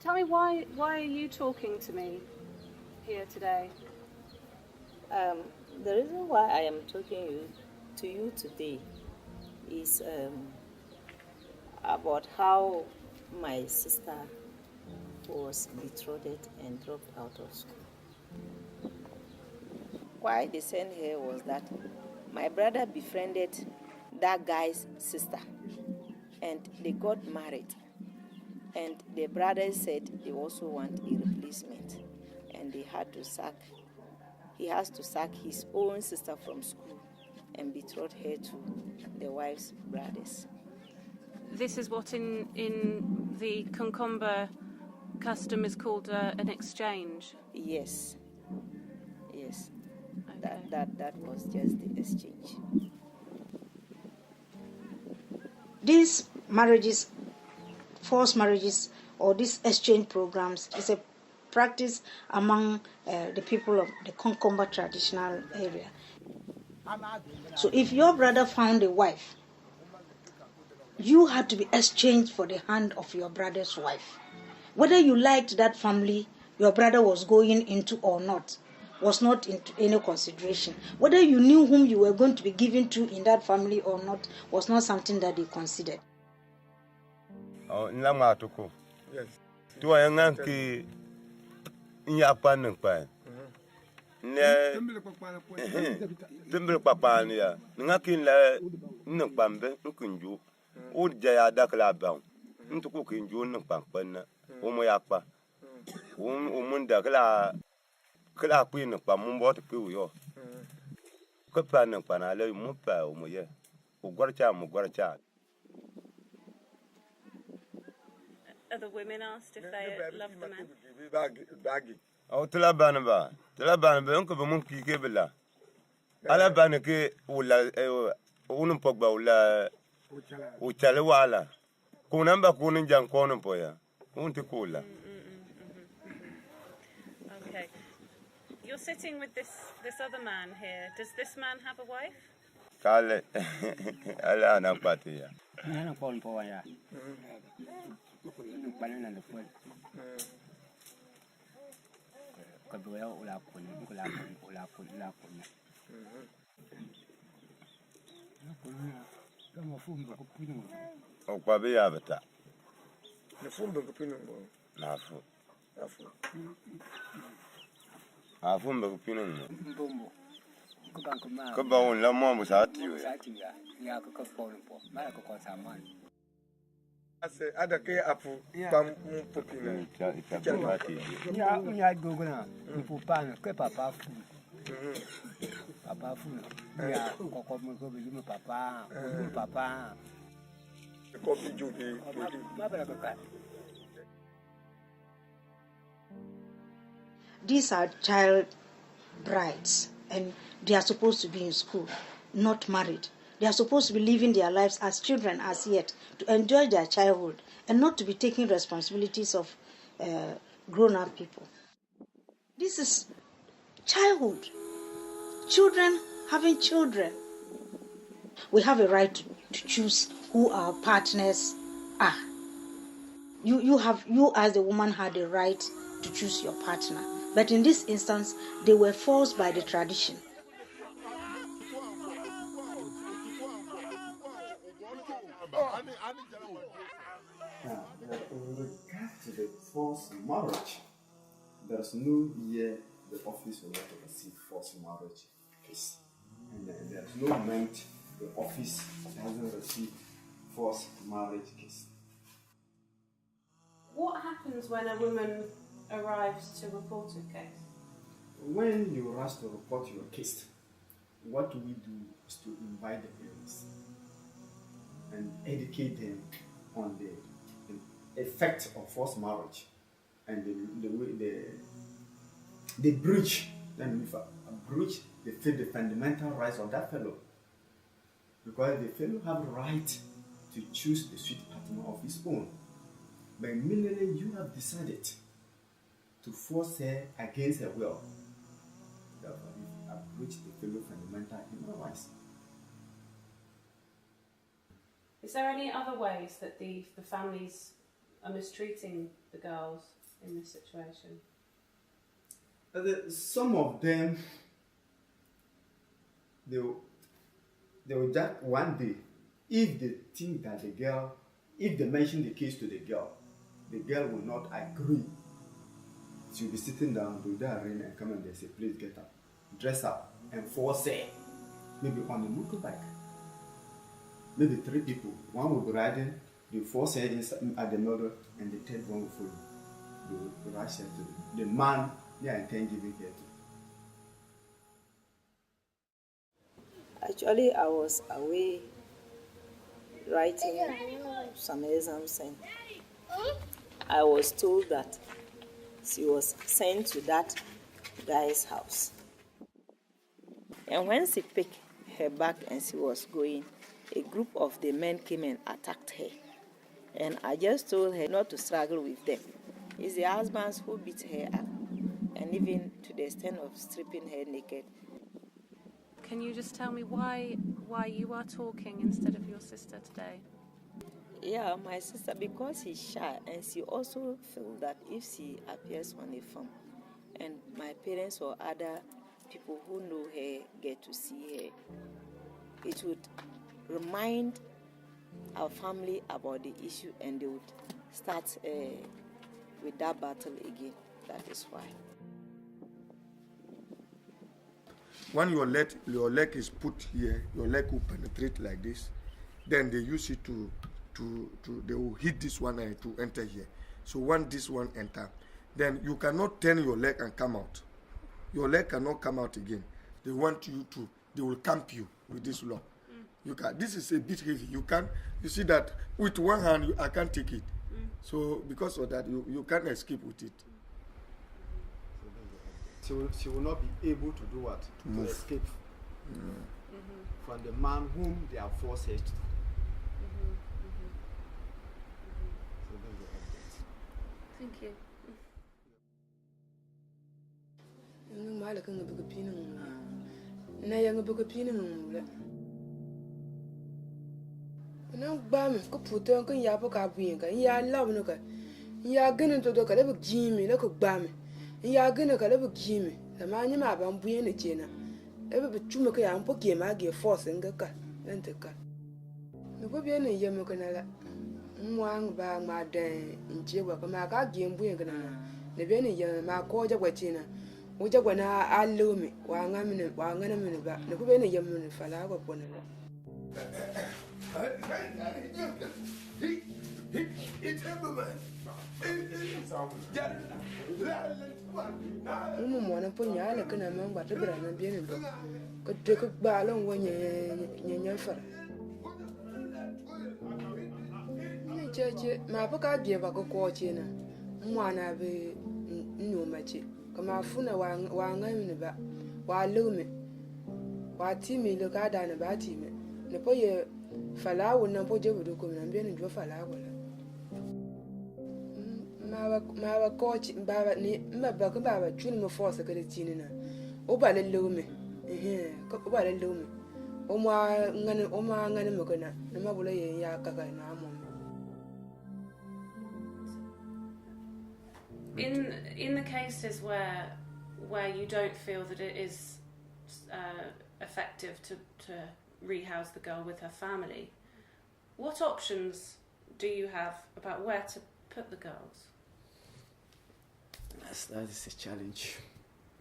Tell me why are you talking to me here today? The reason why I am talking to you today is about how my sister was betrothed and dropped out of school. Why they sent her was that my brother befriended that guy's sister and they got married. And the brother said they also want a replacement and he has to sack his own sister from school and betroth her to the wife's brothers. This is what in the Konkomba custom is called an exchange? Yes. Yes. Okay. That was just the exchange. These marriages, forced marriages, or these exchange programs is a practice among the people of the Konkomba traditional area. So if your brother found a wife, you had to be exchanged for the hand of your brother's wife. Whether you liked that family your brother was going into or not was not into any consideration. Whether you knew whom you were going to be given to in that family or not was not something that they considered. Oh, Nlamatuko. Yes. To a Yankee in Japan. Timber Papania, Nakin la Nupambe, Nukunju, Old Jaya Dakla bound, into cooking June Pampana, Omoyapa, Umunda Clapin of Pamumbo to Puyo. Copan and Panale Mupa, Omoye, Ugorcha. Are the women asked if they love the man? Oh, Telabanaba, Uncle Monkey Gabella. Alabanake Unupogba Uchalewala. Kunamba Kuninjan Cornopoya. Untikula. Okay. You're sitting with this other man here. Does this man have a wife? Kale Alana Patia. O Pabi Avata. The Fumba Kupino. Nafu. Afumba Kupino. Kabon la Mom was at you. I said, other care Apu, Pam Pupino. Yeah, go now. You pan, Papa food. Papa food. Yeah, Papa. The coffee duty. These are child brides and they are supposed to be in school, not married. They are supposed to be living their lives as children as yet, to enjoy their childhood and not to be taking responsibilities of grown-up people. This is childhood. Children having children. We have a right to choose who our partners are. You as the woman had the right to choose your partner. But in this instance, they were forced by the tradition. Now, in regard to the forced marriage, there is no year the office will not receive forced marriage case. And there is no month the office hasn't received forced marriage case. What happens when a woman arrives to report a case? When you rush to report your case, what we do is to invite the parents and educate them on the effect of forced marriage and the breach. Then we breach the fundamental rights of that fellow, because the fellow have the right to choose the sweet partner of his own. But immediately you have decided to force her against her will, therefore you have breached the fellow fundamental human rights. Is there any other ways that the families are mistreating the girls in this situation? Some of them, they will just one day, if they think that the girl, if they mention the case to the girl will not agree. She'll be sitting down, do the arena and come and they say, please get up, dress up, and force her, maybe on a motorbike. Maybe 3 people. One will be riding, they force her inside at the middle, and the third one will follow. They will rush her to the man they intend giving her to. Actually, I was away writing some exams, and I was told that she was sent to that guy's house. And when she picked her bag and she was going, a group of the men came and attacked her. And I just told her not to struggle with them. It's the husbands who beat her up, and even to the extent of stripping her naked. Can you just tell me why you are talking instead of your sister today? Yeah, my sister, because she's shy, and she also feels that if she appears on a film and my parents or other people who know her get to see her, it would remind our family about the issue, and they would start with that battle again. That is why. When your leg is put here, your leg will penetrate like this. Then they use it to they will hit this one and to enter here. So when this one enter, then you cannot turn your leg and come out. Your leg cannot come out again. They want you to, they will camp you with this lock. You can. This is a bit heavy. You can. You see that with one hand I can't take it. So because of that, you can't escape with it. She will not be able to do what? To escape from the man whom they have forced her to. So that's the update. Thank you. Nó bam có phụ tượng cái nhà bác cả bùn cái nhà lâu nó cái nhà cái nó tôi cái nó bực jimmy nó có bam nhà cái nó cái nó bực jimmy là mà như mà bám bùn này chơi nè nó bị chua mà cái nhà bác kia mà cái force cái nên thế cái nó có biết này giờ mà cái này là ngoan và mà để chơi qua cái mà cái game bùn cái này nó biết này giờ mà có cho cái chơi nè我这个呢，俺老妹，我俺们的吧，那个边的也没人发那个过来了。我们摸那不伢了，跟他们把这边那边的都，个这个巴了我年发。那这嘛不干别把个过去呢，我那边牛嘛去。Kama funa wa ngami ba wa lume wa timi le ka da na ba timi ne po ye fala wo na po je bu ko na mbe ne jo fala ko la ma wa coach ba ni ma ba ko ba chuni mo force ka de tini na o ba le lume ko ba le lume o ma ngani mo ko na ma bu le ye ya ka na mo. In the cases where you don't feel that it is effective to rehouse the girl with her family, what options do you have about where to put the girls? That is a challenge.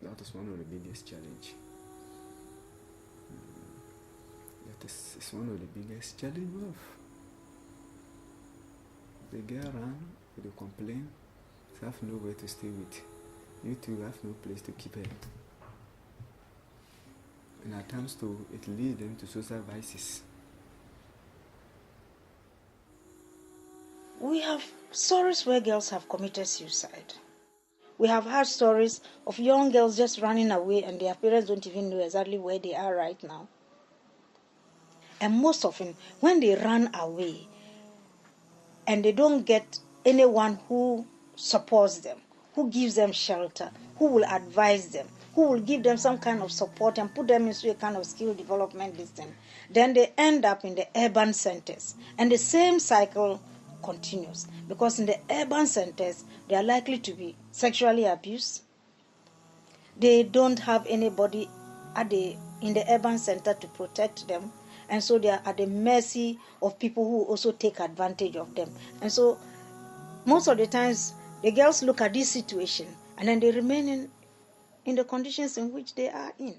That is one of the biggest challenge. That is one of the biggest challenge of the girl around with a complaint. Have nowhere to stay with. You two have no place to keep her. And at times too, it leads them to social vices. We have stories where girls have committed suicide. We have heard stories of young girls just running away and their parents don't even know exactly where they are right now. And most often, when they run away and they don't get anyone who supports them, who gives them shelter, who will advise them, who will give them some kind of support and put them into a kind of skill development system, then they end up in the urban centers. And the same cycle continues. Because in the urban centers, they are likely to be sexually abused. They don't have anybody in the urban center to protect them. And so they are at the mercy of people who also take advantage of them. And so most of the times, the girls look at this situation and then they remain in the conditions in which they are in.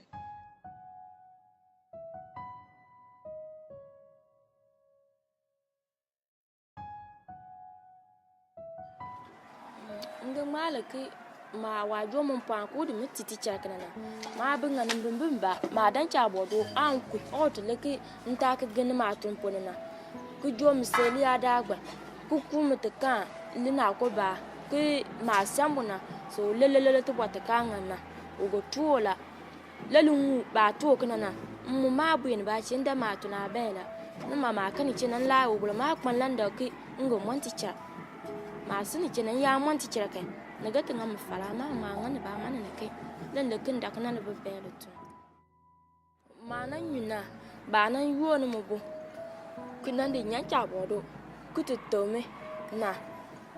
Ma wa jo mon pan ko de mititi chakana ma binga nimbimba ma dan cha bodo an ku ot leke nta ka gani ma tumpona na ku jo miseli adagba ku ku mutaka lina ko ba ke ma sambuna so lelelele to bota kanga na ugo tuola lelungu ba to kana na mu ma buin ba chinda ma tuna bela na ma kan chinan la ubula ma kman landa ke ngo monticha ma sini chinan ya monticha kai nagata ngam fala ma ngani ba mana ne kai dan da kin da kana ne bebelo to mana nyuna ba nan yuo ne mo bo kinan de nya cha bodo kututome na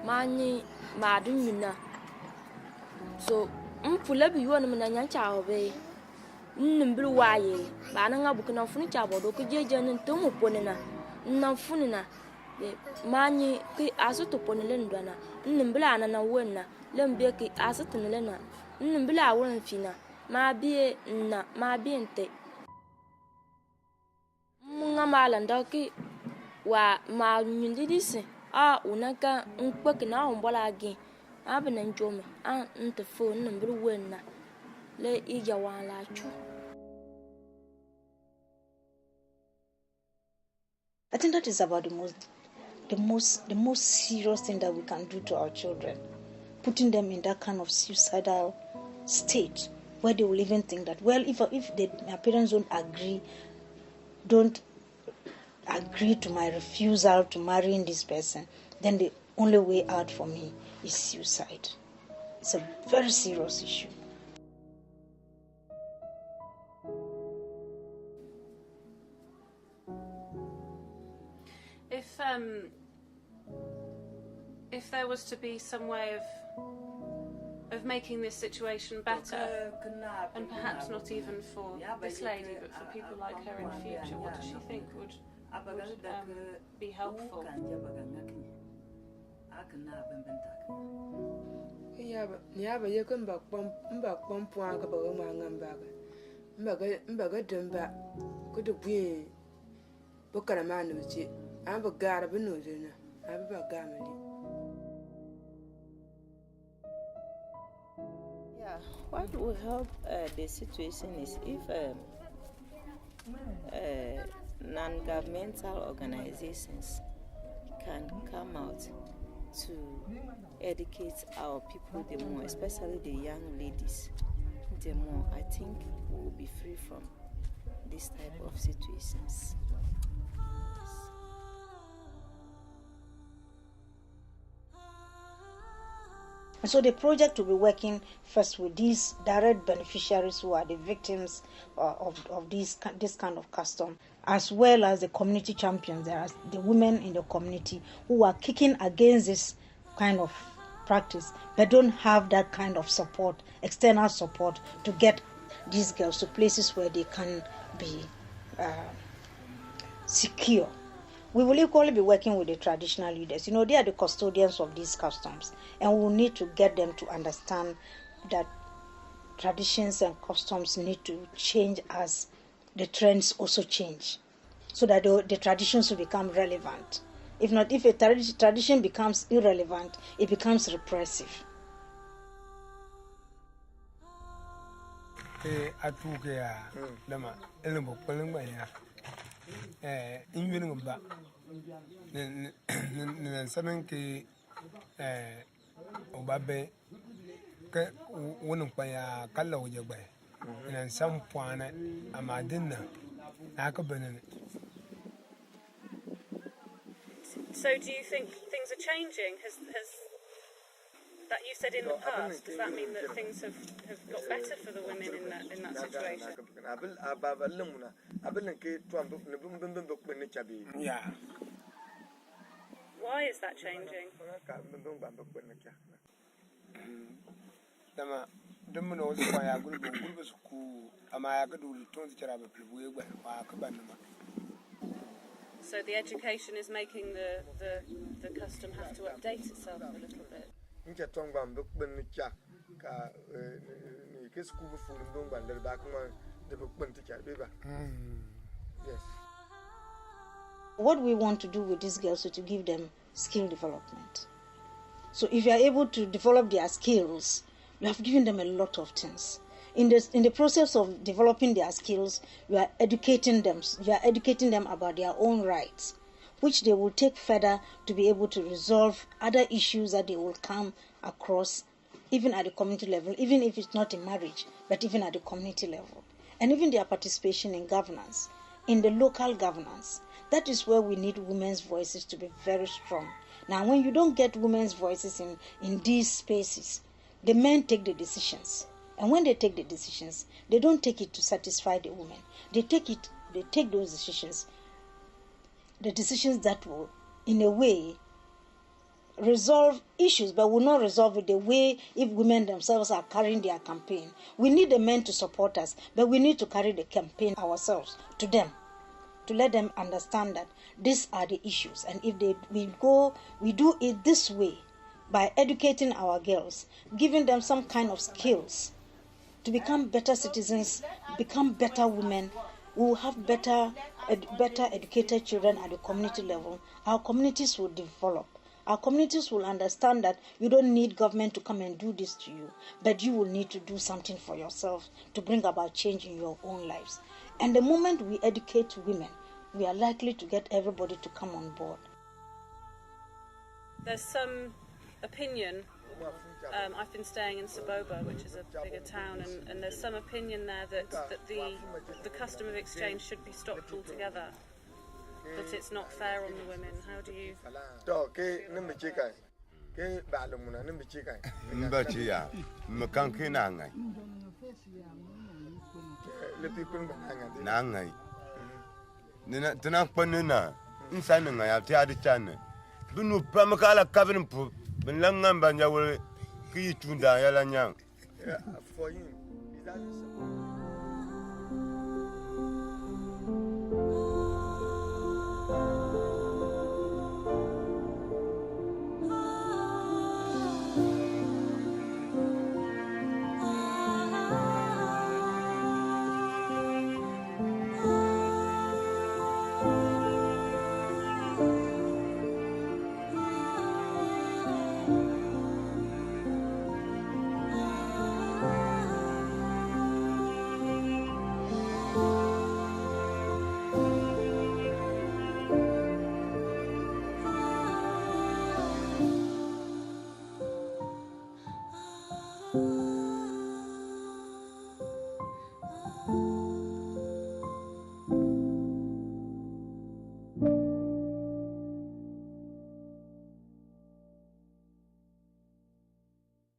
mani ma dun nyuna so mpula bi yuo ne na nya cha obe nnimbil waye ba nan ngabu kinan funi cha bodo ko jeje ne to mo pone na nan funi na mani ki asu to pone le ndwana nnimbil ana na wonna lembe ki asatun lena nnimbila wurin fina ma biye na ma biente munga malanda ki wa ma nyindidisi a unaka nkpeki na ombola gi abana njome a ntefo nnimbil wenna le ija wala chu. I think that is about the most serious thing that we can do to our children. Putting them in that kind of suicidal state where they will even think that, well, if their parents don't agree to my refusal to marrying this person, then the only way out for me is suicide. It's a very serious issue. If there was to be some way of making this situation better, and perhaps not even for this lady, but for people like her in the future, what does she think would be helpful? Niaba yekan ba pom puan ka ba ma ngamba mbaga demba ko de bui bo karama no ci am ba gara ba no zena am ba gamali. What will help the situation is if non-governmental organizations can come out to educate our people the more, especially the young ladies, the more, I think we will be free from this type of situations. And so the project will be working first with these direct beneficiaries who are the victims of this kind of custom, as well as the community champions. There are the women in the community who are kicking against this kind of practice, but don't have that kind of support, external support, to get these girls to places where they can be secure. We will equally be working with the traditional leaders. You know, they are the custodians of these customs, and we will need to get them to understand that traditions and customs need to change as the trends also change, so that the traditions will become relevant. If not, if a tradition becomes irrelevant, it becomes repressive. Ba saben ke obabe ke wonu ya kala wuje gbe nan san puana amadinna aka benene. So do you think things are changing? Has that you said in the past, does that mean that things have got better for the women in that situation? Yeah. Why is that changing? Dama dum no so kwa ya gulbe ku ama ya gadu ton tira be pulwe gba wa ka banuma. So the education is making the custom have to update itself a little bit. Incha tongba mbukben cha ka ni ke school fu ndongba le ba kuma de bukben teacher be ba. Yes. What we want to do with these girls is to give them skill development. So if you are able to develop their skills, you have given them a lot of things. In the process of developing their skills, you are educating them. You are educating them about their own rights, which they will take further to be able to resolve other issues that they will come across, even at the community level, even if it's not in marriage, but even at the community level. And even their participation in governance, in the local governance. That is where we need women's voices to be very strong. Now, when you don't get women's voices in these spaces, the men take the decisions. And when they take the decisions, they don't take it to satisfy the women. They take those decisions, the decisions that will, in a way, resolve issues, but will not resolve it the way if women themselves are carrying their campaign. We need the men to support us, but we need to carry the campaign ourselves to them, to let them understand that these are the issues. And if we do it this way, by educating our girls, giving them some kind of skills to become better citizens, become better women, we will have better educated children at the community level. Our communities will develop. Our communities will understand that you don't need government to come and do this to you, but you will need to do something for yourself to bring about change in your own lives. And the moment we educate women, we are likely to get everybody to come on board. There's some opinion. I've been staying in Saboba, which is a bigger town, and there's some opinion there that the custom of exchange should be stopped altogether. That it's not fair on the women. How do you? Mbachiya, mkankina ngai. Nangai. Nina tena panena. Insana ngai ati adi chane. Binu pamakala kabin pu. Binlangan banjawul ki tunda yala nyang. For him, is that Oh